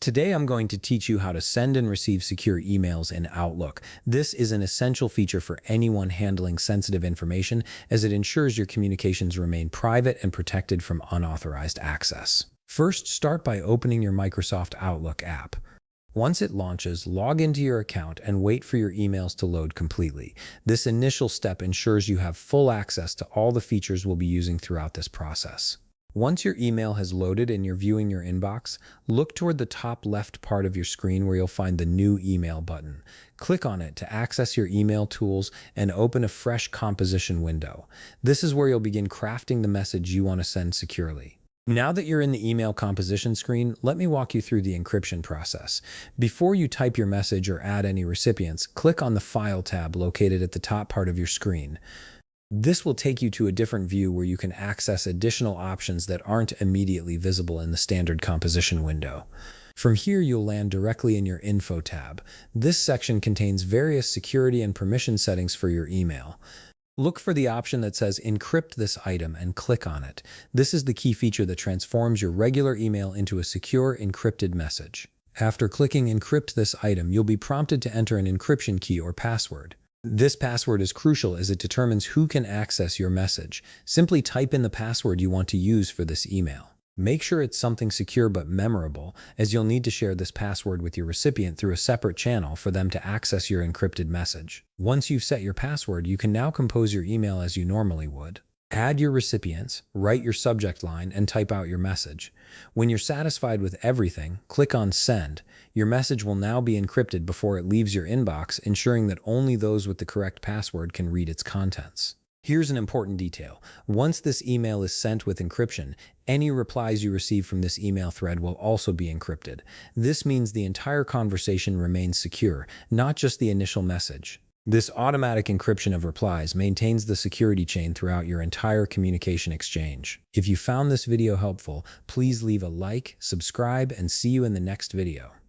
Today, I'm going to teach you how to send and receive secure emails in Outlook. This is an essential feature for anyone handling sensitive information as it ensures your communications remain private and protected from unauthorized access. First, start by opening your Microsoft Outlook app. Once it launches, log into your account and wait for your emails to load completely. This initial step ensures you have full access to all the features we'll be using throughout this process. Once your email has loaded and you're viewing your inbox, look toward the top left part of your screen where you'll find the New Email button. Click on it to access your email tools and open a fresh composition window. This is where you'll begin crafting the message you want to send securely. Now that you're in the email composition screen, let me walk you through the encryption process. Before you type your message or add any recipients, click on the File tab located at the top part of your screen. This will take you to a different view where you can access additional options that aren't immediately visible in the standard composition window. From here, you'll land directly in your Info tab. This section contains various security and permission settings for your email. Look for the option that says Encrypt this item and click on it. This is the key feature that transforms your regular email into a secure, encrypted message. After clicking Encrypt this item, you'll be prompted to enter an encryption key or password. This password is crucial as it determines who can access your message. Simply type in the password you want to use for this email. Make sure it's something secure but memorable, as you'll need to share this password with your recipient through a separate channel for them to access your encrypted message. Once you've set your password, you can now compose your email as you normally would. Add your recipients, write your subject line, and type out your message. When you're satisfied with everything, click on Send. Your message will now be encrypted before it leaves your inbox, ensuring that only those with the correct password can read its contents. Here's an important detail. Once this email is sent with encryption, any replies you receive from this email thread will also be encrypted. This means the entire conversation remains secure, not just the initial message. This automatic encryption of replies maintains the security chain throughout your entire communication exchange. If you found this video helpful, please leave a like, subscribe, and see you in the next video.